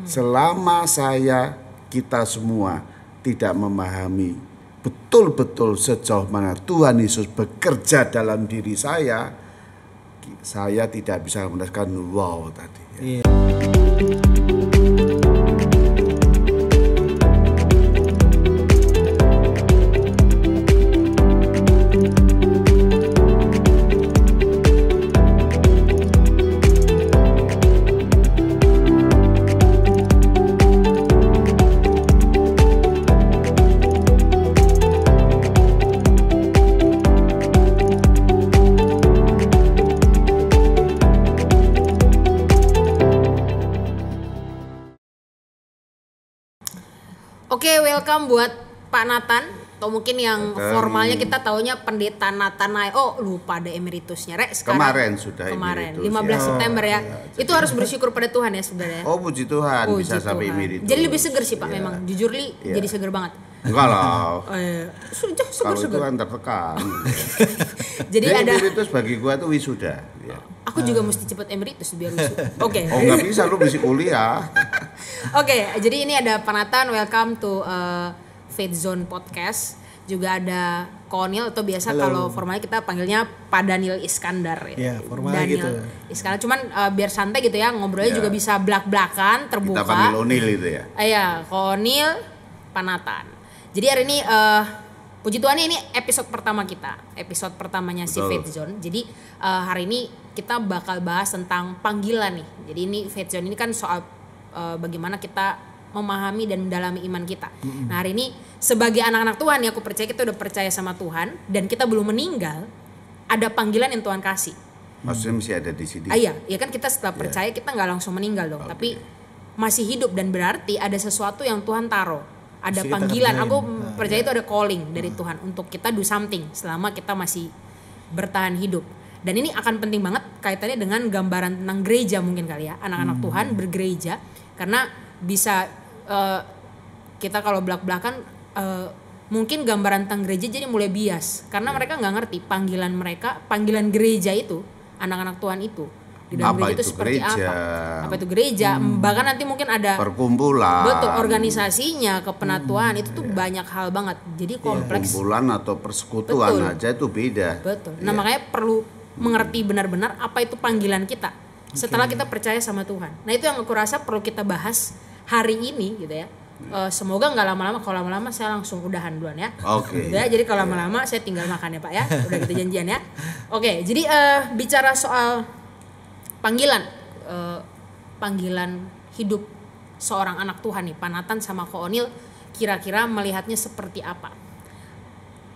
Selama kita semua tidak memahami betul-betul sejauh mana Tuhan Yesus bekerja dalam diri saya tidak bisa merasakan wow tadi. Iya. Oke, welcome buat Pak Nathan, atau mungkin yang formalnya kita taunya Pendeta Nathanael. Oh, lupa ada emeritusnya, Rek. Kemarin sudah emeritus, 15 ya. September ya. Itu harus bersyukur pada Tuhan ya, saudara. Oh, puji Tuhan, bisa sampai emeritus. Jadi lebih seger sih, Pak, memang. Jujur jadi seger banget. Enggak lah. Sudah Kalau seger. itu kan tertekan. Jadi ada emeritus bagi gua tuh wisuda. Ya. Aku juga mesti cepet emeritus biar wisuda. Oke. Oh, nggak bisa, lu mesti kuliah. Oke, jadi ini ada Pak Nathan, welcome to Faith Zone Podcast. Juga ada Konil, atau biasa kalau formalnya kita panggilnya Pak Daniel Iskandar ya. Iya, formalnya gitu. Iskandar, cuman biar santai gitu ya, ngobrolnya juga bisa belak-belakan, terbuka. Kita panggil Onil itu ya. Iya, Konil, Pak Nathan. Jadi hari ini puji Tuhan ini episode pertama kita, episode pertamanya si Faith Zone. Jadi hari ini kita bakal bahas tentang panggilan nih. Jadi ini Faith Zone ini kan soal bagaimana kita memahami dan mendalami iman kita. Nah hari ini sebagai anak-anak Tuhan ya, aku percaya kita udah percaya sama Tuhan dan kita belum meninggal, ada panggilan yang Tuhan kasih. Maksudnya masih ada di sini. Iya, ya kan kita setelah percaya kita nggak langsung meninggal dong, tapi masih hidup dan berarti ada sesuatu yang Tuhan taruh. Ada panggilan, aku percaya itu ada calling dari Tuhan untuk kita do something selama kita masih bertahan hidup. Dan ini akan penting banget kaitannya dengan gambaran tentang gereja mungkin kali ya, anak-anak Tuhan bergereja, karena bisa kita kalau belak-belakan mungkin gambaran tentang gereja jadi mulai bias karena mereka nggak ngerti panggilan mereka, panggilan gereja itu, anak-anak Tuhan itu di dalam gereja itu seperti apa itu gereja, bahkan nanti mungkin ada perkumpulan, betul, organisasinya, kepenatuan itu tuh banyak hal banget, jadi kompleks. Perkumpulan atau persekutuan aja itu beda. Betul. Nah makanya perlu mengerti benar-benar apa itu panggilan kita setelah kita percaya sama Tuhan. Nah itu yang aku rasa perlu kita bahas hari ini gitu ya. Semoga nggak lama-lama, kalau lama-lama saya langsung udahan duluan ya. Oke. Ya, jadi kalau lama-lama saya tinggal makan ya Pak ya. Udah kita janjian ya. Oke, jadi bicara soal panggilan, panggilan hidup seorang anak Tuhan nih, Pak Nathan sama Ko Onil kira-kira melihatnya seperti apa?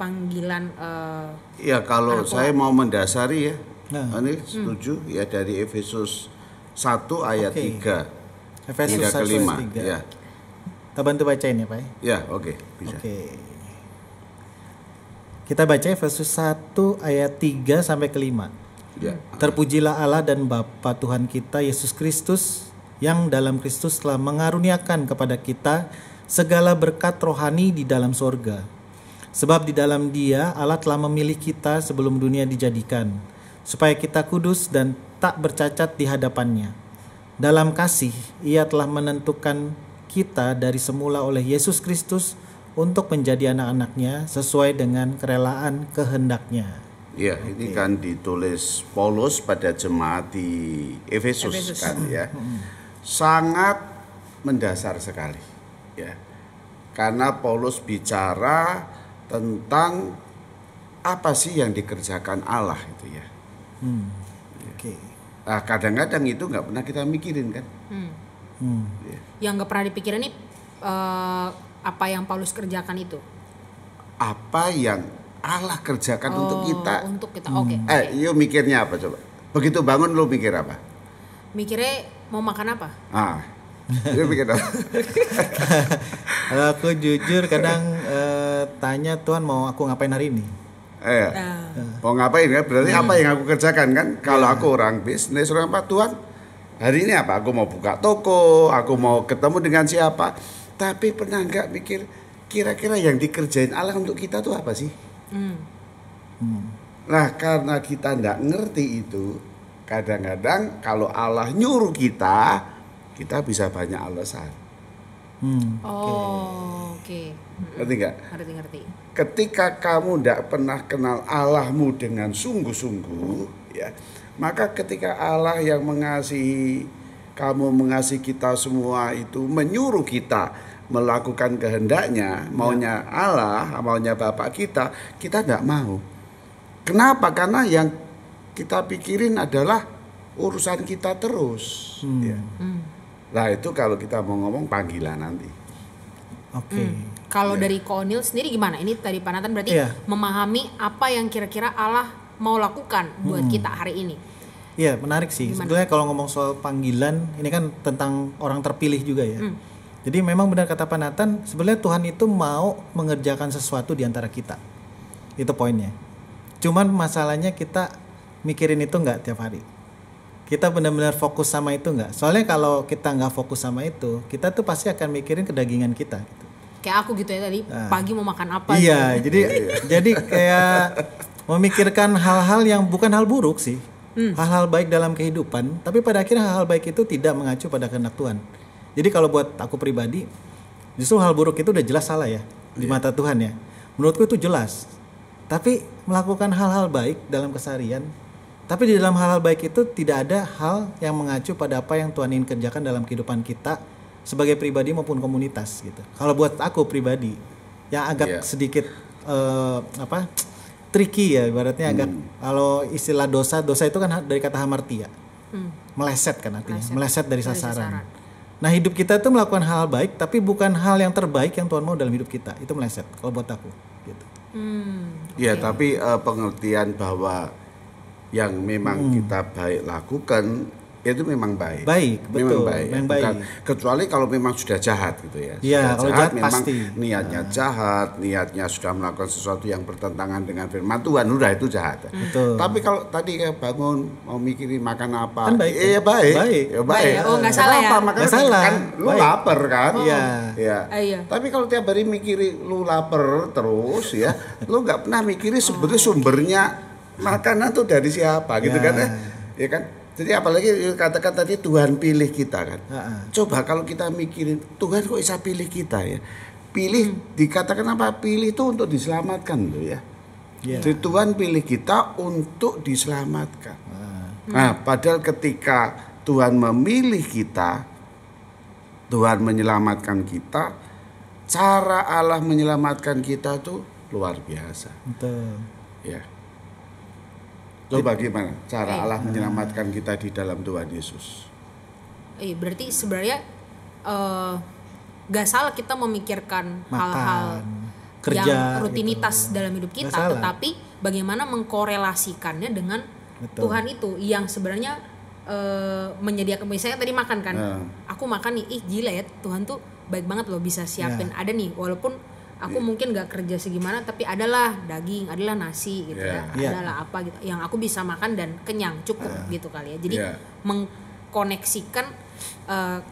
Panggilan ya kalau saya mau mendasari ya, ini setuju ya dari Efesus 1 ayat 3. Efesus 1 ayat 3. Ya. Kita bantu bacain ya Pak. Ya, oke, bisa. Kita baca Efesus 1 ayat 3 sampai ke 5. Ya. Terpujilah Allah dan Bapa Tuhan kita Yesus Kristus, yang dalam Kristus telah mengaruniakan kepada kita segala berkat rohani di dalam sorga. Sebab di dalam Dia Allah telah memilih kita sebelum dunia dijadikan, supaya kita kudus dan tak bercacat di hadapan-Nya. Dalam kasih Ia telah menentukan kita dari semula oleh Yesus Kristus untuk menjadi anak-anak-Nya sesuai dengan kerelaan kehendak-Nya. Ya, ini kan ditulis Paulus pada jemaat di Efesus kan ya. Sangat mendasar sekali ya. Karena Paulus bicara tentang apa sih yang dikerjakan Allah itu ya. Nah, kadang-kadang itu nggak pernah kita mikirin kan. Yang nggak pernah dipikirin nih apa yang Paulus kerjakan itu? Apa yang Allah kerjakan untuk kita? Untuk kita, oke. Yuk mikirnya apa coba? Begitu bangun lu mikir apa? Mikirnya mau makan apa? Lu mikir apa? Kalau aku jujur kadang tanya Tuhan mau aku ngapain hari ini? Mau ngapain kan? Berarti apa yang aku kerjakan kan? Kalau aku orang bisnis, orang apa? Tuhan, hari ini apa? Aku mau buka toko, aku mau ketemu dengan siapa? Tapi pernah nggak mikir kira-kira yang dikerjain Allah untuk kita tuh apa sih? Nah, karena kita nggak ngerti itu, kadang-kadang kalau Allah nyuruh kita kita bisa banyak alasan. Oke. Ngerti nggak? Ngerti. Ketika kamu tidak pernah kenal Allahmu dengan sungguh-sungguh, ya, maka ketika Allah yang mengasihi kamu, mengasihi kita semua itu menyuruh kita melakukan kehendaknya, maunya Allah, maunya Bapa kita tidak mau. Kenapa? Karena yang kita pikirin adalah urusan kita terus. Ya. Nah itu kalau kita mau ngomong panggilan nanti. Oke. Kalau dari Ko O'Neil sendiri gimana? Ini tadi Pak Nathan berarti memahami apa yang kira-kira Allah mau lakukan buat kita hari ini. Iya, menarik sih. Sebenarnya kalau ngomong soal panggilan, ini kan tentang orang terpilih juga ya. Jadi memang benar kata Pak Nathan, sebenarnya Tuhan itu mau mengerjakan sesuatu di antara kita. Itu poinnya. Cuman masalahnya kita mikirin itu nggak tiap hari. Kita benar-benar fokus sama itu nggak? Soalnya kalau kita nggak fokus sama itu, kita tuh pasti akan mikirin kedagingan kita. Gitu. Kayak aku gitu ya tadi, pagi mau makan apa? Iya, gitu. jadi kayak memikirkan hal-hal yang bukan hal buruk sih. Hal-hal baik dalam kehidupan, tapi pada akhirnya hal-hal baik itu tidak mengacu pada kehendak Tuhan. Jadi kalau buat aku pribadi, justru hal buruk itu udah jelas salah ya di mata Tuhan ya. Menurutku itu jelas. Tapi melakukan hal-hal baik dalam keseharian, tapi di dalam hal-hal baik itu tidak ada hal yang mengacu pada apa yang Tuhan ingin kerjakan dalam kehidupan kita sebagai pribadi maupun komunitas gitu. Kalau buat aku pribadi, yang agak sedikit tricky ya, ibaratnya agak kalau istilah dosa itu kan dari kata hamartia, meleset kan artinya, meleset dari sasaran. Nah hidup kita itu melakukan hal baik, tapi bukan hal yang terbaik yang Tuhan mau dalam hidup kita, itu meleset kalau buat aku. Gitu. Ya tapi pengertian bahwa yang memang kita baik lakukan itu memang baik. Baik, betul. Memang baik. Bukan, kecuali kalau memang sudah jahat gitu ya. Iya, kalau jahat memang pasti. Niatnya jahat, niatnya sudah melakukan sesuatu yang bertentangan dengan firman Tuhan, udah itu jahat. Betul. Tapi kalau tadi kayak bangun mau mikirin makan apa, kan baik. Iya baik. Ya baik. Oh nggak salah ya. Nggak salah. Kan lu lapar kan. Iya. Iya. Tapi kalau tiap hari mikirin lu lapar terus ya, lu nggak pernah mikirin sebenarnya sumbernya makanan tuh dari siapa gitu kan ya. Ya kan. Jadi apalagi katakan tadi Tuhan pilih kita kan. Coba kalau kita mikirin Tuhan kok bisa pilih kita ya. Pilih dikatakan apa? Pilih itu untuk diselamatkan loh ya. Jadi Tuhan pilih kita untuk diselamatkan. Nah, padahal ketika Tuhan memilih kita, Tuhan menyelamatkan kita, cara Allah menyelamatkan kita tuh luar biasa. Betul. Ya. Coba gimana cara Allah menyelamatkan kita di dalam Tuhan Yesus? Berarti sebenarnya gak salah kita memikirkan hal-hal kerja, yang rutinitas gitu. dalam hidup kita, tetapi bagaimana mengkorelasikannya dengan Tuhan itu yang sebenarnya menyediakan. Misalnya tadi makan kan, aku makan nih, gila ya Tuhan tuh baik banget loh bisa siapin. Ada nih walaupun aku mungkin gak kerja segimana, tapi adalah daging, adalah nasi gitu ya, adalah apa gitu yang aku bisa makan dan kenyang cukup gitu kali ya. Jadi mengkoneksikan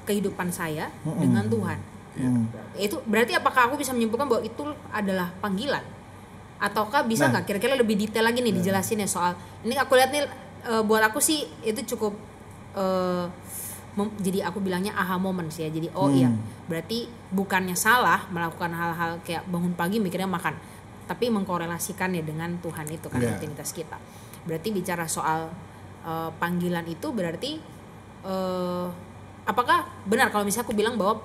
kehidupan saya dengan Tuhan. Itu berarti apakah aku bisa menyimpulkan bahwa itu adalah panggilan? Ataukah bisa nggak kira-kira lebih detail lagi nih dijelasin ya soal ini? Aku lihat nih buat aku sih itu cukup jadi aku bilangnya aha moment sih ya. Jadi iya berarti bukannya salah melakukan hal-hal kayak bangun pagi mikirnya makan, tapi mengkorelasikannya dengan Tuhan itu kan rutinitas kita. Berarti bicara soal panggilan itu berarti apakah benar kalau misalnya aku bilang bahwa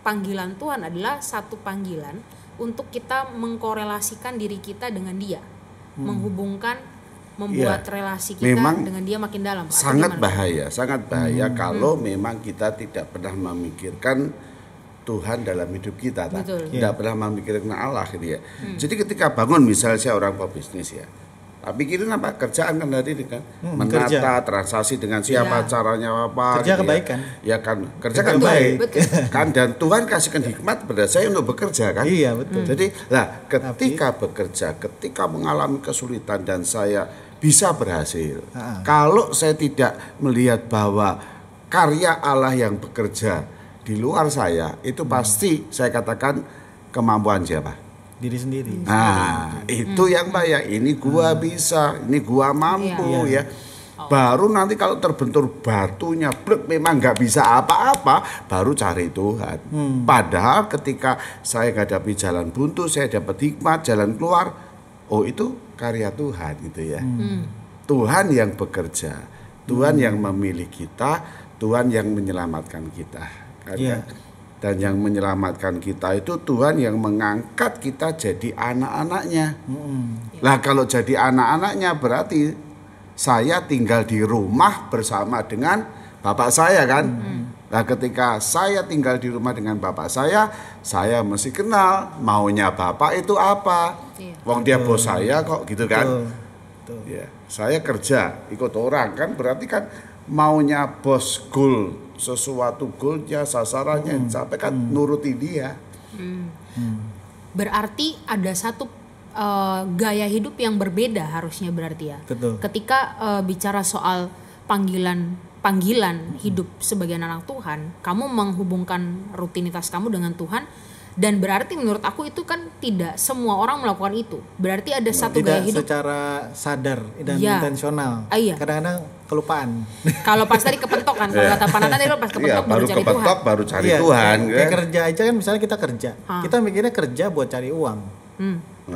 panggilan Tuhan adalah satu panggilan untuk kita mengkorelasikan diri kita dengan Dia, menghubungkan, membuat relasi kita memang dengan Dia makin dalam. Sangat bahaya kalau memang kita tidak pernah memikirkan Tuhan dalam hidup kita, tidak pernah memikirkan Allah gitu ya. Jadi ketika bangun misalnya saya orang pebisnis ya, pikirin apa kerjaan kan tadi kan, menata transaksi dengan siapa, caranya apa, kerja gitu kebaikan, ya kan kerja kan baik, kan dan Tuhan kasihkan hikmat pada saya untuk bekerja kan. Iya betul. Jadi ketika bekerja, ketika mengalami kesulitan dan saya bisa berhasil. Kalau saya tidak melihat bahwa karya Allah yang bekerja di luar saya, itu pasti saya katakan kemampuan siapa? Diri sendiri. Nah, itu yang bahaya. Ini gua bisa, ini gua mampu ya. Baru nanti kalau terbentur batunya, blek, memang nggak bisa apa-apa, baru cari Tuhan. Padahal ketika saya hadapi jalan buntu, saya dapat hikmat, jalan keluar, oh itu karya Tuhan gitu ya. Tuhan yang bekerja, Tuhan yang memilih kita, Tuhan yang menyelamatkan kita. Kan? Dan yang menyelamatkan kita itu Tuhan yang mengangkat kita jadi anak-anaknya. Lah kalau jadi anak-anaknya berarti saya tinggal di rumah bersama dengan bapak saya kan. Nah ketika saya tinggal di rumah dengan bapak saya mesti kenal maunya bapak itu apa. Wong dia bos saya kok gitu kan. Ya, saya kerja ikut orang kan berarti kan maunya bos goal sesuatu goalnya sasarannya sampai kan nuruti dia. Berarti ada satu gaya hidup yang berbeda harusnya berarti ya. Betul. Ketika bicara soal panggilan hidup sebagai anak Tuhan, kamu menghubungkan rutinitas kamu dengan Tuhan, dan berarti menurut aku itu kan tidak semua orang melakukan itu. Berarti ada satu gaya hidup secara sadar dan intensional. Iya. Kadang-kadang kelupaan. Kalau pas tadi kepentok kan, kalau kata Pak Nathan tadi pas kepentok baru cari Tuhan. Baru cari Tuhan. Kayak kerja aja kan, misalnya kita kerja, kita mikirnya kerja buat cari uang.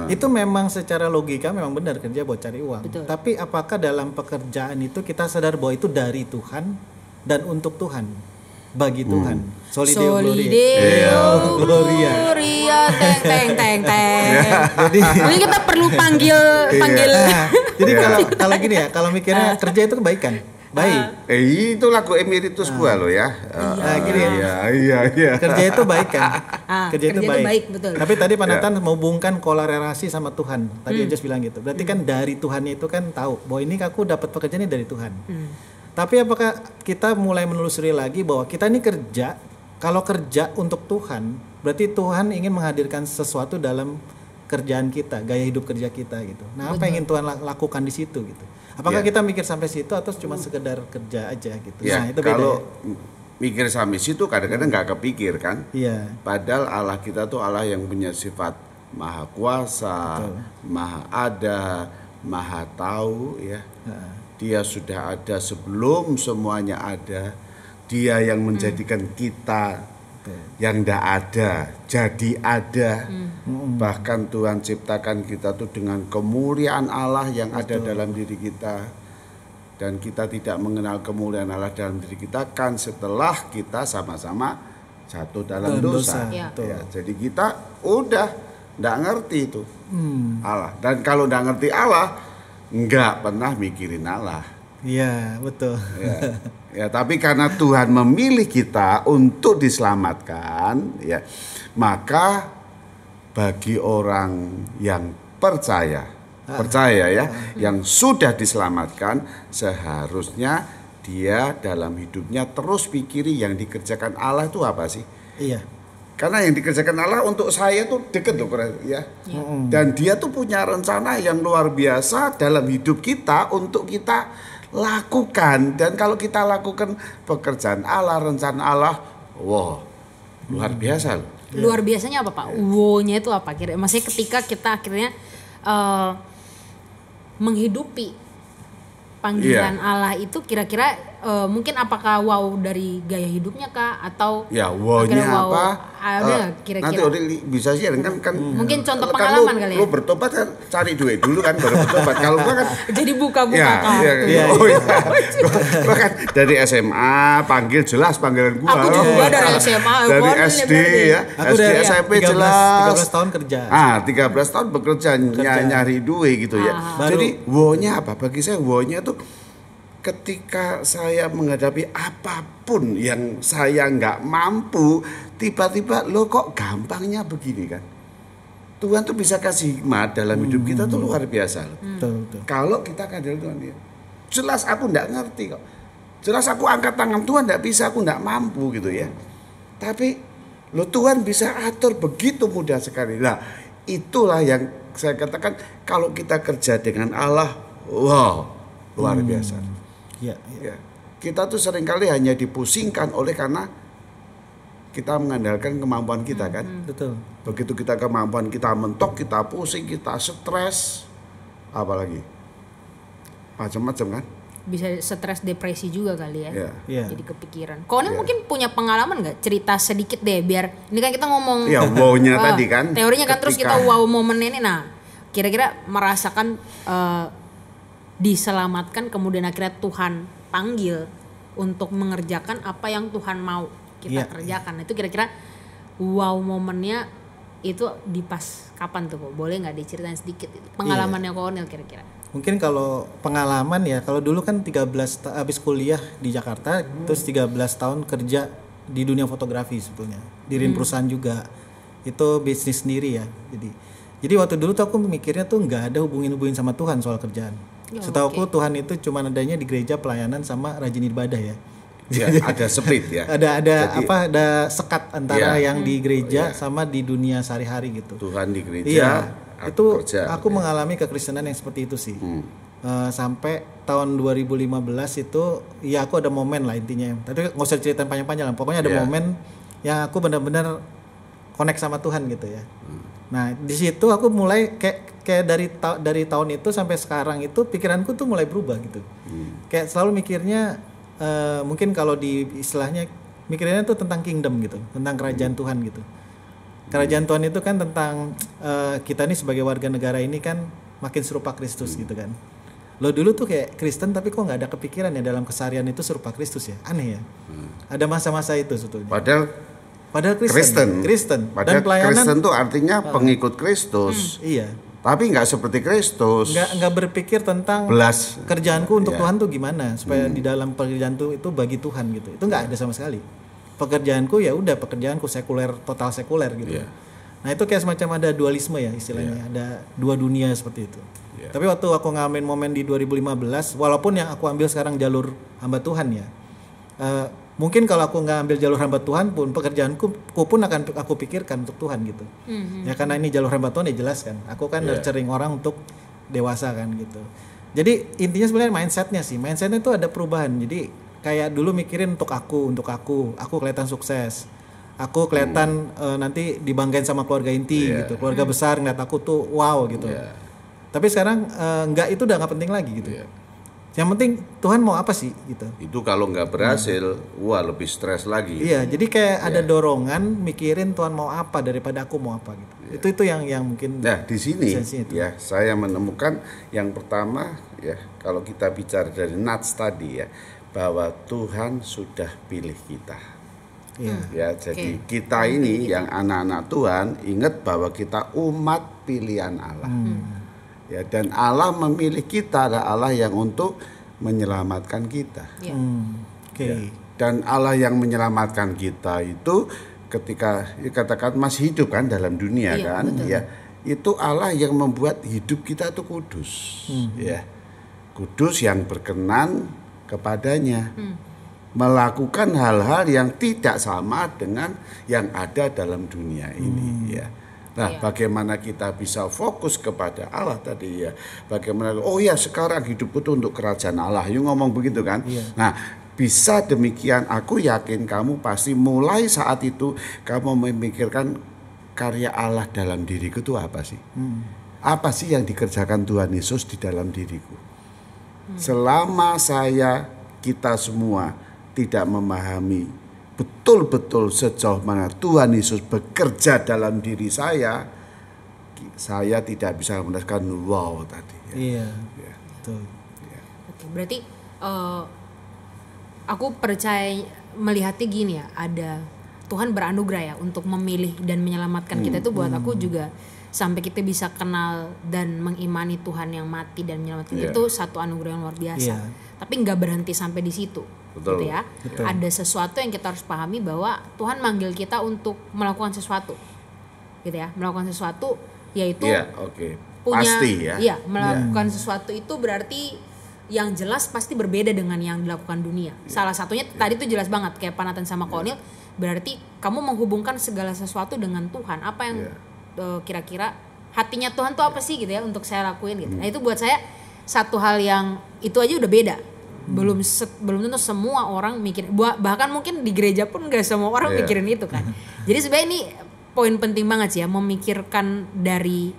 Itu memang secara logika memang benar kerja buat cari uang. Betul. Tapi apakah dalam pekerjaan itu kita sadar bahwa itu dari Tuhan dan untuk Tuhan, bagi Tuhan. Solideo Gloria. Teng. Jadi mungkin kita perlu panggil. Jadi kalau gini ya, kalau mikirnya kerja itu kebaikan. Baik. Itu lagu Emeritus gua loh ya. Gini ya. Iya. Kerja itu baik kan? Kerja itu baik. Betul. Tapi tadi Pak Nathan menghubungkan kolerasi sama Tuhan. Tadi Anjas bilang gitu. Berarti kan dari Tuhannya itu kan tahu bahwa ini aku dapat pekerjaan ini dari Tuhan. Tapi apakah kita mulai menelusuri lagi bahwa kita ini kerja, kalau kerja untuk Tuhan, berarti Tuhan ingin menghadirkan sesuatu dalam kerjaan kita, gaya hidup kerja kita gitu. Nah, apa yang ingin Tuhan lakukan di situ gitu? Apakah kita mikir sampai situ atau cuma sekedar kerja aja gitu? Nah, itu kalau mikir sampai situ kadang-kadang nggak kepikir kan? Iya. Padahal Allah kita tuh Allah yang punya sifat maha kuasa, maha ada, maha tahu ya. Dia sudah ada sebelum semuanya ada. Dia yang menjadikan kita yang tidak ada jadi ada. Bahkan Tuhan ciptakan kita tuh dengan kemuliaan Allah yang ada dalam diri kita, dan kita tidak mengenal kemuliaan Allah dalam diri kita kan setelah kita sama-sama jatuh dalam dosa. Ya, jadi kita udah tidak ngerti itu Allah, dan kalau tidak ngerti Allah nggak pernah mikirin Allah. Iya, betul. Ya, tapi karena Tuhan memilih kita untuk diselamatkan, ya, maka bagi orang yang percaya ya, yang sudah diselamatkan, seharusnya dia dalam hidupnya terus pikiri yang dikerjakan Allah itu apa sih? Iya. Karena yang dikerjakan Allah untuk saya tuh deket loh, ya. Dan dia tuh punya rencana yang luar biasa dalam hidup kita untuk kita lakukan. Dan kalau kita lakukan pekerjaan Allah, rencana Allah, wow, luar biasa loh. Luar biasanya apa Pak? Wow-nya itu apa? Maksudnya ketika kita akhirnya menghidupi panggilan Allah itu, kira-kira mungkin apakah wow dari gaya hidupnya kah, atau wow-nya apa? Ada kira-kira. Nanti bisa sih kan mungkin contoh pengalaman kali ya. Lu bertobat kan cari duit dulu kan baru bertobat. Kalau gua kan jadi buka-buka Gua kan dari SMA panggil jelas panggilan gua. Aku juga dari SMA. Dari SD ya. Aku SD dari SMP 13 jelas. 13 tahun kerja. 13 tahun bekerja nyari duit gitu ya. Jadi wow-nya apa? Bagi saya wow-nya tuh ketika saya menghadapi apapun yang saya nggak mampu, tiba-tiba lo kok gampangnya begini kan. Tuhan tuh bisa kasih hikmat dalam hidup kita tuh luar biasa loh. Kalau kita kadang Tuhan, jelas aku nggak ngerti kok. Jelas aku angkat tangan Tuhan nggak bisa, aku nggak mampu gitu ya. Tapi lo Tuhan bisa atur begitu mudah sekali. Nah itulah yang saya katakan, kalau kita kerja dengan Allah, wow, luar biasa. Ya. Kita tuh seringkali hanya dipusingkan oleh karena kita mengandalkan kemampuan kita kan. Betul. Begitu kita kemampuan kita mentok, kita pusing, kita stres, apalagi macam-macam kan. bisa stres depresi juga kali ya. Yeah. Jadi kepikiran. Konil mungkin punya pengalaman nggak? Cerita sedikit deh biar ini kan kita ngomong wow-nya tadi kan. Teorinya kan terus kita wow momennya ini. Nah, kira-kira merasakan diselamatkan kemudian akhirnya Tuhan panggil untuk mengerjakan apa yang Tuhan mau kita kerjakan. Itu kira-kira wow momennya itu di pas kapan tuh kok? Boleh nggak diceritain sedikit itu? Pengalamannya Konil kira-kira? Mungkin kalau pengalaman ya, kalau dulu kan 13 habis kuliah di Jakarta, terus 13 tahun kerja di dunia fotografi sebetulnya. Diriin perusahaan juga. Itu bisnis sendiri ya. Jadi waktu dulu tuh aku mikirnya tuh nggak ada hubungin sama Tuhan soal kerjaan. Setahuku Tuhan itu cuma adanya di gereja pelayanan sama rajin ibadah ya. Ya, ada split ya. ada sekat antara yang di gereja sama di dunia sehari-hari gitu. Tuhan di gereja. Iya. Itu kerja, aku mengalami kekristenan yang seperti itu sih. Sampai tahun 2015 itu ya aku ada momen lah intinya. Tapi nggak usah ceritain panjang-panjang lah. Pokoknya ada momen yang aku benar-benar connect sama Tuhan gitu ya. Nah di situ aku mulai kayak dari tahun itu sampai sekarang itu pikiranku tuh mulai berubah gitu. Kayak selalu mikirnya mungkin kalau di istilahnya mikirnya tuh tentang kingdom gitu, tentang kerajaan Tuhan gitu. Kerajaan Tuhan itu kan tentang kita nih sebagai warga negara ini kan makin serupa Kristus gitu kan. Lo dulu tuh kayak Kristen tapi kok nggak ada kepikiran ya dalam keseharian itu serupa Kristus ya, aneh ya. Ada masa-masa itu sebetulnya. Padahal Kristen. Padahal dan pelayanan Kristen tuh artinya pengikut Kristus. Iya. Tapi nggak seperti Kristus. Nggak berpikir tentang kerjaanku untuk Tuhan tuh gimana supaya di dalam pekerjaan itu bagi Tuhan gitu. Itu nggak ada sama sekali. Pekerjaanku ya udah pekerjaanku sekuler, total sekuler gitu. Nah itu kayak semacam ada dualisme ya istilahnya, ada dua dunia seperti itu. Tapi waktu aku ngalamin momen di 2015, walaupun yang aku ambil sekarang jalur hamba Tuhan ya, mungkin kalau aku nggak ambil jalur hamba Tuhan pun pekerjaanku pun akan aku pikirkan untuk Tuhan gitu. Ya karena ini jalur hamba Tuhan ya jelas kan. Aku kan nurturing orang untuk dewasa kan gitu. Jadi intinya sebenarnya mindsetnya itu ada perubahan. Jadi kayak dulu mikirin untuk aku kelihatan sukses. Aku kelihatan nanti dibanggain sama keluarga inti gitu. Keluarga besar ngeliat aku tuh wow gitu. Tapi sekarang itu udah nggak penting lagi gitu. Yang penting Tuhan mau apa sih gitu. Itu kalau nggak berhasil, lebih stres lagi. Iya, jadi kayak ada dorongan mikirin Tuhan mau apa daripada aku mau apa gitu. Itu yang mungkin. Nah di sini ya saya menemukan yang pertama ya kalau kita bicara dari Nats tadi ya bahwa Tuhan sudah pilih kita. Ya jadi kita ini yang anak-anak Tuhan ingat bahwa kita umat pilihan Allah. Ya dan Allah memilih kita adalah Allah yang untuk menyelamatkan kita. Ya, dan Allah yang menyelamatkan kita itu ketika dikatakan masih hidup kan dalam dunia kan, betul. Ya itu Allah yang membuat hidup kita itu kudus, ya kudus yang berkenan kepadanya, melakukan hal-hal yang tidak sama dengan yang ada dalam dunia ini, ya. Nah, bagaimana kita bisa fokus kepada Allah tadi ya? Bagaimana? Oh ya, sekarang hidupku itu untuk kerajaan Allah. You ngomong begitu kan? Nah, bisa demikian. Aku yakin kamu pasti mulai saat itu kamu memikirkan karya Allah dalam diriku itu apa sih? Apa sih yang dikerjakan Tuhan Yesus di dalam diriku? Selama kita semua tidak memahami betul-betul sejauh mana Tuhan Yesus bekerja dalam diri saya tidak bisa merasakan wow tadi. Iya, betul. Oke, berarti aku percaya melihatnya gini ya, ada Tuhan beranugerah ya untuk memilih dan menyelamatkan kita itu buat aku juga sampai kita bisa kenal dan mengimani Tuhan yang mati dan menyelamatkan itu satu anugerah yang luar biasa. Tapi nggak berhenti sampai di situ. Betul. Gitu ya. Betul. Ada sesuatu yang kita harus pahami bahwa Tuhan manggil kita untuk melakukan sesuatu. Gitu ya. Melakukan sesuatu yaitu punya pasti ya. Iya, melakukan sesuatu itu berarti yang jelas pasti berbeda dengan yang dilakukan dunia. Salah satunya tadi tuh jelas banget kayak Pak Nathan sama Konil, berarti kamu menghubungkan segala sesuatu dengan Tuhan. Apa yang kira-kira hatinya Tuhan tuh apa sih gitu ya untuk saya lakuin gitu. Nah, itu buat saya satu hal yang itu aja udah beda. Belum tentu semua orang mikir, bahkan mungkin di gereja pun gak semua orang mikirin itu kan. Jadi sebenarnya ini poin penting banget sih ya, memikirkan dari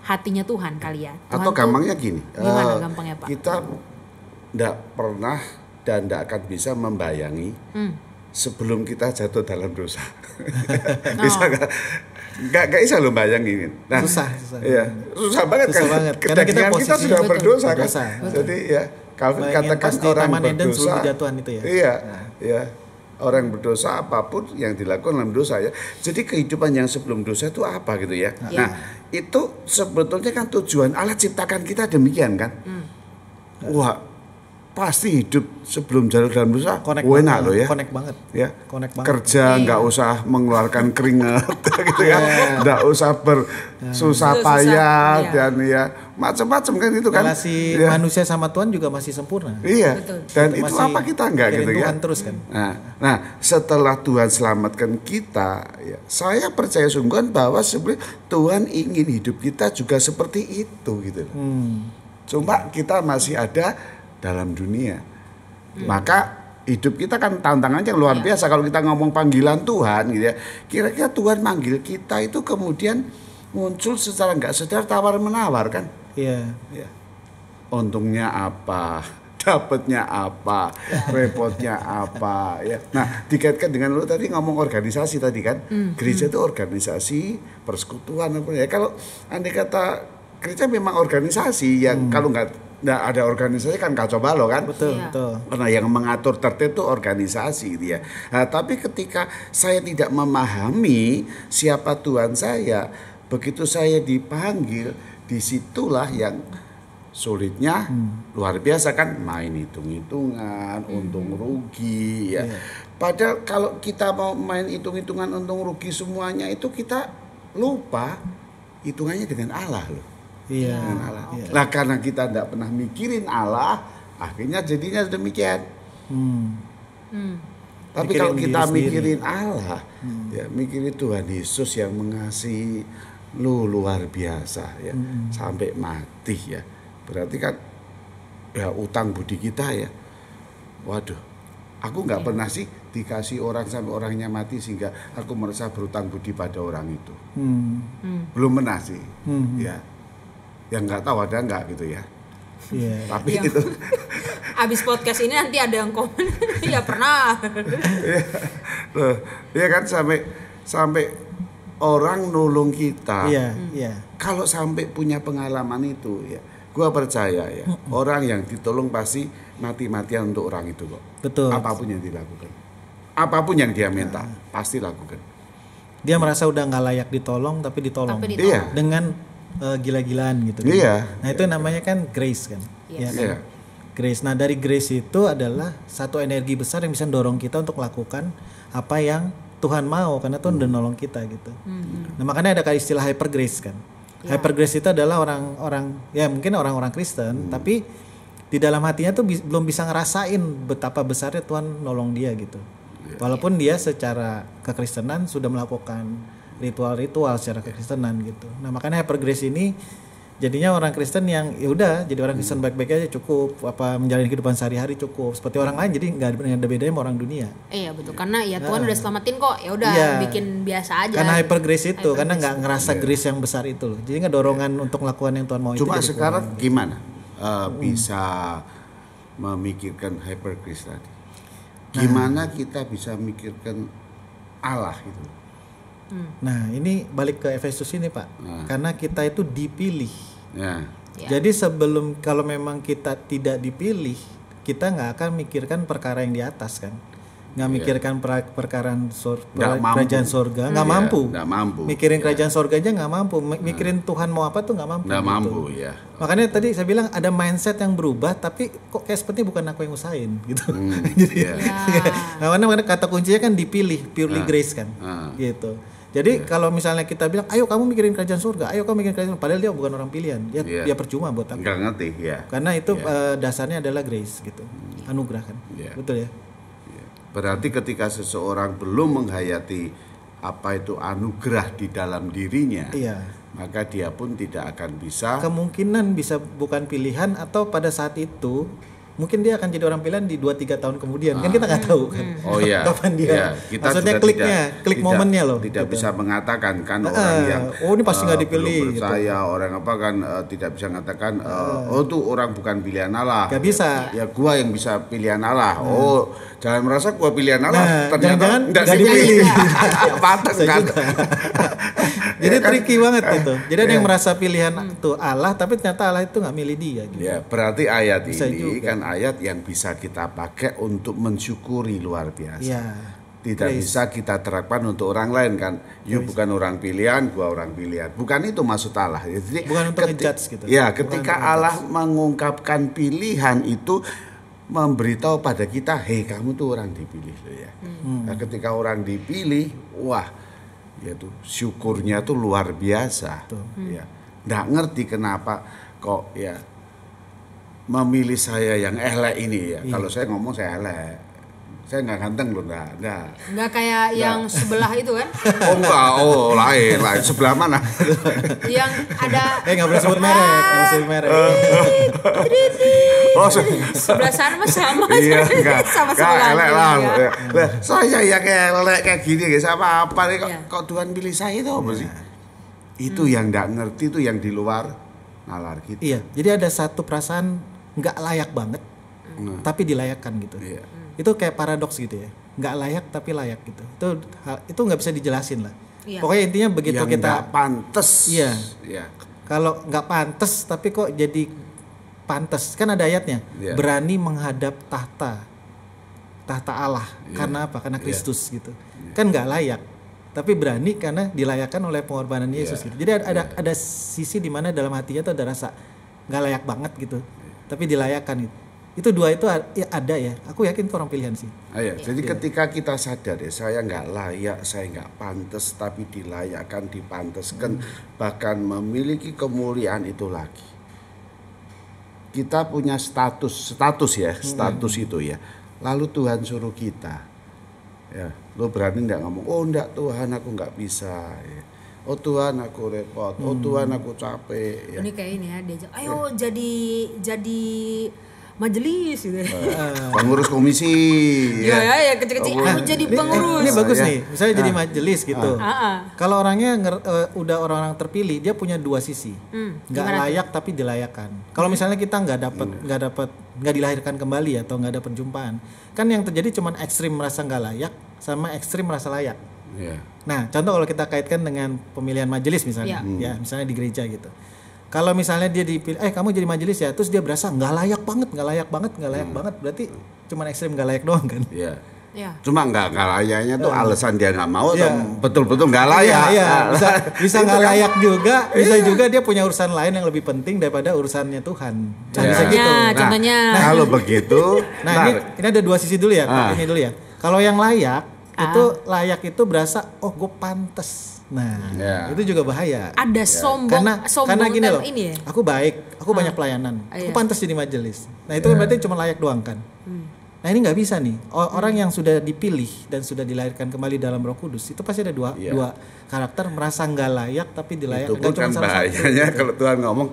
hatinya Tuhan kali ya. Tuhan atau gampangnya gini, gimana gampangnya Pak? Kita tidak pernah dan tidak akan bisa membayangi sebelum kita jatuh dalam dosa. Bisa nggak bisa lo bayangin. Nah, susah. Iya, susah banget kan. Karena kita sudah berdosa kan. Jadi ya, Calvin katakan orang berdosa. Itu ya. Iya, ya. Orang berdosa apapun yang dilakukan dalam dosa ya. Jadi kehidupan yang sebelum dosa itu apa gitu ya. Nah, itu sebetulnya kan tujuan Allah ciptakan kita demikian kan. Wah, pasti hidup sebelum jatuh dalam dosa enak loh ya. Connect banget. Ya. Connect banget. Kerja nggak usah mengeluarkan keringat gitu ya. Nggak usah bersusah payah dan ya macam-macam kan itu kan. Relasi manusia sama Tuhan juga masih sempurna. Iya. Dan itu apa kita enggak gitu ya. Tuhan terus kan. Nah, setelah Tuhan selamatkan kita, ya, saya percaya sungguhan bahwa sebenarnya Tuhan ingin hidup kita juga seperti itu gitu. Cuma kita masih ada dalam dunia. Maka hidup kita kan tantangannya luar biasa kalau kita ngomong panggilan Tuhan gitu ya. Kira-kira Tuhan manggil kita itu kemudian muncul secara nggak sadar tawar-menawar kan? Iya. Untungnya apa? Dapatnya apa? Repotnya apa? Ya. Nah, dikaitkan dengan lu tadi ngomong organisasi tadi kan? Gereja itu organisasi, persekutuan apa ya. Kalau andai kata gereja memang organisasi yang kalau nggak ada organisasi kan kacau balau kan. Betul. Karena yang mengatur tertib itu organisasi gitu ya. Nah, tapi ketika saya tidak memahami siapa Tuhan saya, begitu saya dipanggil, disitulah yang sulitnya luar biasa kan, main hitung-hitungan, untung rugi ya. Padahal kalau kita mau main hitung-hitungan untung rugi semuanya itu kita lupa hitungannya dengan Allah loh. Iya. Nah, karena kita tidak pernah mikirin Allah, akhirnya jadinya demikian. Tapi kalau kita mikirin Allah, ya mikirin Tuhan Yesus yang mengasihi lu luar biasa ya, sampai mati ya. Berarti kan ya utang budi kita ya. Waduh, aku nggak pernah sih dikasih orang sampai orangnya mati sehingga aku merasa berutang budi pada orang itu. Belum pernah sih. Ya. Yang nggak tahu ada nggak gitu ya. Tapi itu abis podcast ini nanti ada yang komen ya pernah. Ya kan sampai orang nolong kita. Kalau sampai punya pengalaman itu ya, gua percaya ya orang yang ditolong pasti mati-matian untuk orang itu kok. Betul. Apapun yang dilakukan, apapun yang dia minta pasti lakukan. Dia merasa udah nggak layak ditolong tapi ditolong. Iya. Dengan gila-gilaan gitu. Nah itu namanya kan grace kan. Grace. Nah dari grace itu adalah satu energi besar yang bisa dorong kita untuk melakukan apa yang Tuhan mau karena Tuhan udah nolong kita gitu. Nah makanya ada istilah hyper grace kan. Hyper grace itu adalah orang-orang ya mungkin orang-orang Kristen tapi di dalam hatinya tuh belum bisa ngerasain betapa besarnya Tuhan nolong dia gitu. Walaupun dia secara kekristenan sudah melakukan ritual-ritual secara kekristenan gitu. Nah makanya hyper grace ini jadinya orang Kristen yang ya udah jadi orang Kristen baik-baik aja cukup, apa menjalani kehidupan sehari-hari cukup seperti orang lain, jadi nggak ada bedanya sama orang dunia. Iya betul, karena ya Tuhan udah selamatin kok, ya udah bikin biasa aja. Karena hyper grace itu, karena nggak ngerasa grace yang besar itu loh, jadi nggak dorongan untuk melakukan yang Tuhan mau. Cuma itu sekarang gimana bisa memikirkan hyper grace tadi? Gimana kita bisa memikirkan Allah gitu? Nah ini balik ke Efesus ini Pak, karena kita itu dipilih. Jadi sebelum kalau memang kita tidak dipilih, kita nggak akan mikirkan perkara yang di atas kan, nggak mikirkan perkara kerajaan surga, nggak mampu. Mikirin kerajaan surga aja nggak mampu, mikirin Tuhan mau apa tuh nggak mampu. Nggak mampu ya. Makanya tadi saya bilang ada mindset yang berubah, tapi kok kayak seperti bukan aku yang usahain gitu. Jadi, nah karena kata kuncinya kan dipilih, purely grace kan, gitu. Jadi kalau misalnya kita bilang, ayo kamu mikirin kerajaan surga, ayo kamu mikirin kerajaan surga, padahal dia bukan orang pilihan, dia percuma buat aku. Nggak ngerti, Karena itu dasarnya adalah grace gitu, anugerah kan, betul ya. Berarti ketika seseorang belum menghayati apa itu anugerah di dalam dirinya, maka dia pun tidak akan bisa. Kemungkinan bisa bukan pilihan atau pada saat itu mungkin dia akan jadi orang pilihan di 2-3 tahun kemudian. Kan kita nggak tahu kan. Oh iya. Kapan dia. Iya, kita maksudnya klik momennya loh. Tidak gitu. bisa mengatakan kan orang yang ini pasti nggak dipilih. Belum percaya gitu. Orang apa kan tidak bisa mengatakan oh tuh orang bukan pilihan Allah. Gak bisa. Ya gua yang bisa pilihan Allah. Oh, jangan merasa gua pilihan Allah. Ternyata nggak dipilih. Patah kan. Jadi tricky banget gitu. Jadi ada yang merasa pilihan itu Allah, tapi ternyata Allah itu nggak milih dia. Gitu. Ya, berarti ayat bisa ini juga. kan ayat yang bisa kita pakai untuk mensyukuri luar biasa. Ya. Tidak bisa kita terapkan untuk orang lain kan. You bukan orang pilihan, gua orang pilihan. Bukan itu maksud Allah. Jadi bukan untuk ngejudge gitu. Ya, ketika Allah mengungkapkan pilihan itu memberitahu pada kita, hei kamu tuh orang dipilih loh ya. Nah, ketika orang dipilih, wah, ya tuh syukurnya tuh luar biasa. Ya, nggak ngerti kenapa kok ya memilih saya yang elek ini ya. Kalau saya ngomong saya elek, saya nggak ganteng loh, nggak kayak yang sebelah itu kan. Oh enggak, oh lain sebelah mana? Yang ada nggak boleh sebut merek, Oh sebelah sana mah sama. Iya, enggak, sama elek lah. ya. Saya yang elek kayak gini guys, sama apa nih kok Tuhan pilih saya itu apa sih? Itu yang nggak ngerti, itu yang di luar nalar kita. Iya, jadi ada satu perasaan nggak layak banget, tapi dilayakkan gitu. Iya. Itu kayak paradoks gitu ya, nggak layak tapi layak gitu. Itu nggak bisa dijelasin lah. Iya. Pokoknya intinya begitu yang kita nggak pantes. Iya. Iya. Kalau nggak pantes tapi kok jadi pantes, kan ada ayatnya. Iya. Berani menghadap tahta Allah. Iya. Karena apa? Karena Kristus gitu. Kan nggak layak, tapi berani karena dilayakkan oleh pengorbanan Yesus gitu. Jadi ada sisi di mana dalam hatinya tuh ada rasa nggak layak banget gitu, tapi dilayakkan itu. Itu dua itu ada ya. Aku yakin itu orang pilihan sih. Jadi ketika kita sadar ya, saya nggak layak, saya nggak pantas, tapi dilayakkan, dipanteskan, bahkan memiliki kemuliaan itu lagi. Kita punya status itu ya. Lalu Tuhan suruh kita, ya, lo berani nggak ngomong, oh enggak Tuhan aku nggak bisa. Ya. Oh Tuhan aku repot, oh Tuhan aku capek. Ya. Ini kayak ini ya, diajak, ayo jadi majelis gitu. Pengurus komisi. Ya kecil-kecil. Aku jadi pengurus. Ini bagus nih. Misalnya jadi majelis gitu. Kalau orangnya udah orang-orang terpilih, dia punya dua sisi. Nggak layak tapi dilayakkan. Kalau misalnya kita nggak dilahirkan kembali atau nggak ada perjumpaan, kan yang terjadi cuman ekstrim merasa nggak layak sama ekstrim merasa layak. Nah, contoh kalau kita kaitkan dengan pemilihan majelis misalnya, ya misalnya di gereja gitu. Kalau misalnya dia dipilih, kamu jadi majelis ya, terus dia berasa nggak layak banget, berarti cuma ekstrim nggak layak doang kan? Iya. Cuma nggak layaknya tuh alasan dia nggak mau, betul-betul nggak layak. Bisa nggak layak juga, bisa juga dia punya urusan lain yang lebih penting daripada urusannya Tuhan. Bisa gitu. Contohnya. Nah, kalau begitu, ini ada dua sisi dulu ya. Ini dulu ya. Kalau yang layak itu berasa, oh gue pantes. Nah, itu juga bahaya. Ada sombong karena gini loh, ini ya? aku baik, aku banyak pelayanan, aku pantas jadi majelis. Nah itu berarti cuma layak doang kan. Nah ini nggak bisa nih. Orang yang sudah dipilih dan sudah dilahirkan kembali dalam Roh Kudus itu pasti ada dua karakter, merasa nggak layak tapi dilayakkan. Itu kan bahayanya kalau Tuhan ngomong,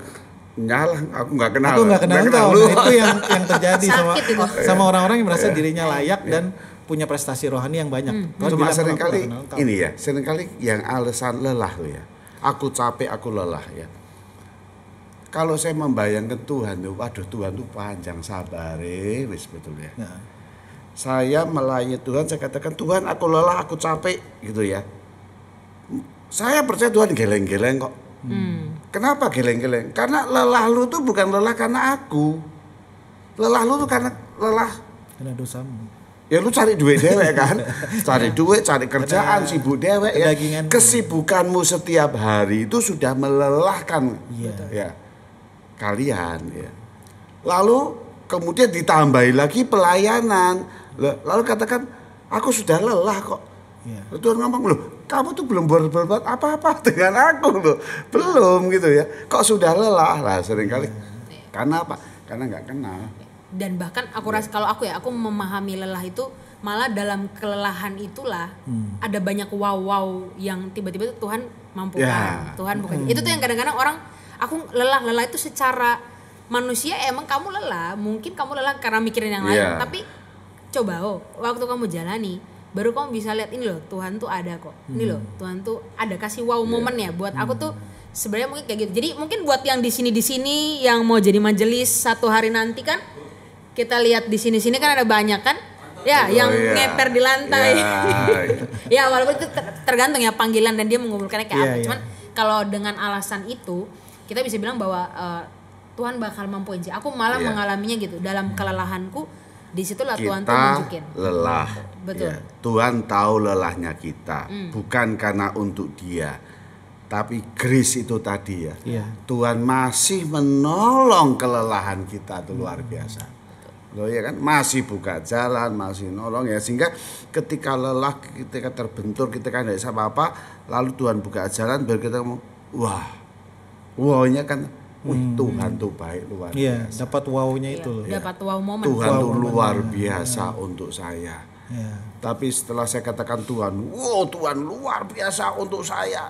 nyalah aku nggak kenal. Aku nggak kenal kau. Nah, itu yang terjadi sama orang-orang yang merasa dirinya layak dan punya prestasi rohani yang banyak. Cuma seringkali yang alasan lelah loh ya. Aku capek, aku lelah ya. Kalau saya membayangkan Tuhan tuh, waduh Tuhan tuh panjang sabar, wis betul ya. Saya melayani Tuhan, saya katakan Tuhan aku lelah, aku capek gitu ya. Saya percaya Tuhan geleng-geleng kok. Kenapa geleng-geleng? Karena lelah lu tuh bukan lelah karena aku. Lelah lu tuh karena dosamu. Ya lu cari duit dewek kan, cari duit, cari kerjaan, sibuk dewek ya. Kesibukanmu setiap hari itu sudah melelahkan ya kalian ya. Lalu kemudian ditambahi lagi pelayanan, lalu katakan aku sudah lelah kok. Tuhan ngomong loh, kamu tuh belum berbuat apa-apa dengan aku loh, belum gitu ya. Kok sudah lelah lah seringkali. Karena apa? Karena nggak kenal. Dan bahkan aku rasa kalau aku memahami lelah itu malah dalam kelelahan itulah ada banyak wow yang tiba-tiba itu Tuhan mampukan, Tuhan bukan. Itu tuh yang kadang-kadang orang aku lelah itu secara manusia emang kamu lelah, mungkin kamu lelah karena mikirin yang lain, tapi coba waktu kamu jalani baru kamu bisa lihat ini loh Tuhan tuh ada kok. Ini loh Tuhan tuh ada, kasih wow momennya buat aku tuh sebenarnya mungkin kayak gitu. Jadi mungkin buat yang di sini yang mau jadi majelis satu hari nanti kan kita lihat di sini kan ada banyak kan ya yang ngeper di lantai. Ya walaupun itu tergantung ya panggilan dan dia mengumpulkannya kayak apa. Cuman kalau dengan alasan itu kita bisa bilang bahwa Tuhan bakal mampuin sih. Aku malah mengalaminya gitu dalam kelelahanku. Disitulah Tuhan tuh nunjukin. Lelah. Betul. Ya. Tuhan tahu lelahnya kita, bukan karena untuk dia, tapi grace itu tadi ya. Tuhan masih menolong kelelahan kita, itu luar biasa. Loh ya kan, masih buka jalan, masih nolong ya, sehingga ketika lelah, ketika terbentur, ketika tidak bisa apa-apa, lalu Tuhan buka jalan, baru kita ngomong, wah-nya kan. Tuhan tuh baik luar biasa. Dapat wow-nya itu loh. Dapat wow momen. Tuhan tuh luar biasa untuk saya. Tapi setelah saya katakan Tuhan luar biasa untuk saya.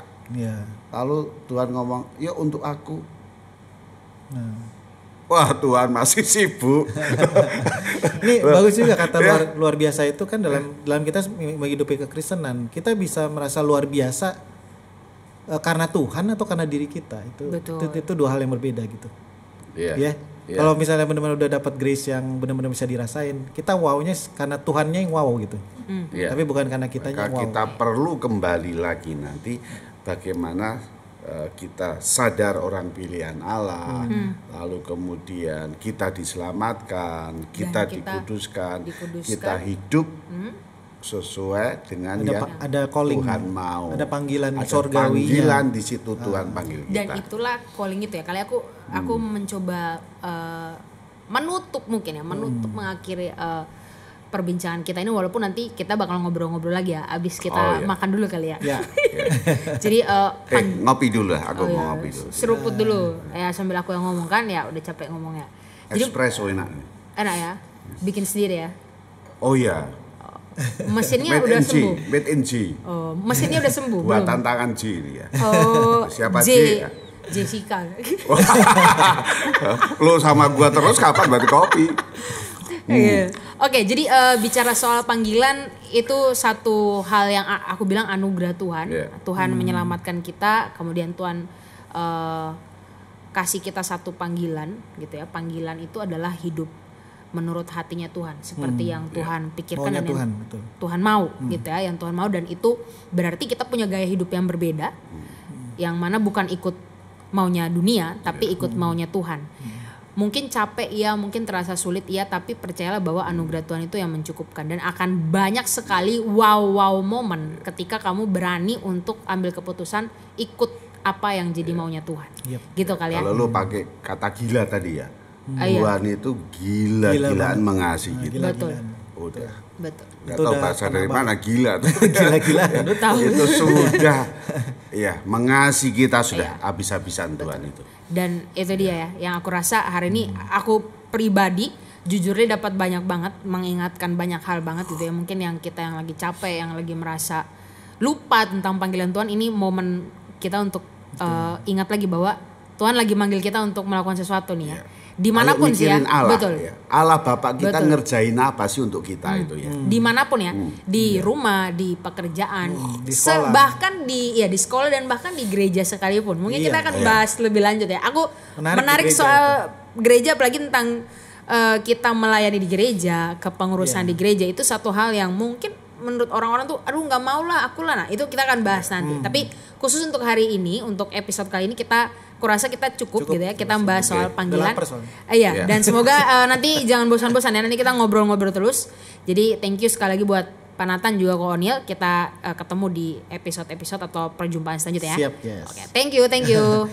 Lalu Tuhan ngomong, ya untuk aku. Wah, Tuhan masih sibuk. Ini bagus juga kata luar biasa itu kan dalam kita menghidupi kekristenan, kita bisa merasa luar biasa karena Tuhan atau karena diri kita. Itu dua hal yang berbeda gitu. Kalau misalnya benar-benar udah dapat grace yang benar-benar bisa dirasain, kita wow-nya karena Tuhannya yang wow gitu. Tapi bukan karena kitanya wow. Kita perlu kembali lagi nanti bagaimana kita sadar orang pilihan Allah, lalu kemudian kita diselamatkan, kita dikuduskan, kita hidup sesuai dengan ada calling, Tuhan mau. Ada panggilan sorgawinya. Panggilan di situ Tuhan panggil kita. Dan itulah calling itu ya. Kali aku mencoba menutup mengakhiri perbincangan kita ini, walaupun nanti kita bakal ngobrol-ngobrol lagi ya abis kita makan dulu kali ya. Jadi ngopi dulu lah, aku mau ngopi dulu. Seruput dulu ya sambil aku yang ngomong kan, ya udah capek ngomongnya. Espresso enak ya, bikin sendiri ya. Oh iya. Mesinnya udah sembuh. Made in G. Oh, mesinnya udah sembuh. Buat tantangan G ini ya. Oh, siapa G? Ya? Jessica. Lo sama gua terus kapan berarti kopi? Oke, jadi bicara soal panggilan itu satu hal yang aku bilang anugerah Tuhan. Tuhan menyelamatkan kita, kemudian Tuhan kasih kita satu panggilan gitu ya. Panggilan itu adalah hidup menurut hatinya Tuhan, seperti yang Tuhan pikirkan dan yang Tuhan mau gitu ya, yang Tuhan mau, dan itu berarti kita punya gaya hidup yang berbeda, yang mana bukan ikut maunya dunia, tapi ikut maunya Tuhan. Mungkin capek ya, mungkin terasa sulit ya, tapi percayalah bahwa anugerah Tuhan itu yang mencukupkan, dan akan banyak sekali wow momen ketika kamu berani untuk ambil keputusan ikut apa yang jadi maunya Tuhan. Gitu kali ya. Kalau lu pakai kata gila tadi ya. Tuhan itu gila-gilaan mengasihi kita. Betul. Udah. Betul. Gak tahu bahasa dari mana gila. Gila-gilaan. Itu sudah. Mengasihi kita sudah habis-habisan Tuhan itu. Dan itu dia ya, yang aku rasa hari ini aku pribadi jujurnya dapat banyak banget mengingatkan banyak hal banget gitu ya. Mungkin yang kita yang lagi capek, yang lagi merasa lupa tentang panggilan Tuhan, ini momen kita untuk ingat lagi bahwa Tuhan lagi manggil kita untuk melakukan sesuatu nih ya. Dimanapun sih ya, Allah, betul. Ya. Allah Bapak kita ngerjain apa sih untuk kita itu ya? Dimanapun ya, di rumah, di pekerjaan, di sekolah. Bahkan di sekolah dan bahkan di gereja sekalipun. Mungkin kita akan bahas lebih lanjut ya. Aku menarik soal gereja, apalagi tentang kita melayani di gereja, kepengurusan di gereja, itu satu hal yang mungkin menurut orang-orang tuh, aduh nggak mau lah, aku lah. Nah itu kita akan bahas nanti. Tapi khusus untuk hari ini, untuk episode kali ini kurasa kita cukup gitu ya, kita membahas soal panggilan. Dan semoga nanti jangan bosan-bosan ya, nanti kita ngobrol-ngobrol terus. Jadi thank you sekali lagi buat Pak Nathan juga Ko O'Neil. Kita ketemu di episode-episode atau perjumpaan selanjutnya ya. Siap, yes. Oke, thank you.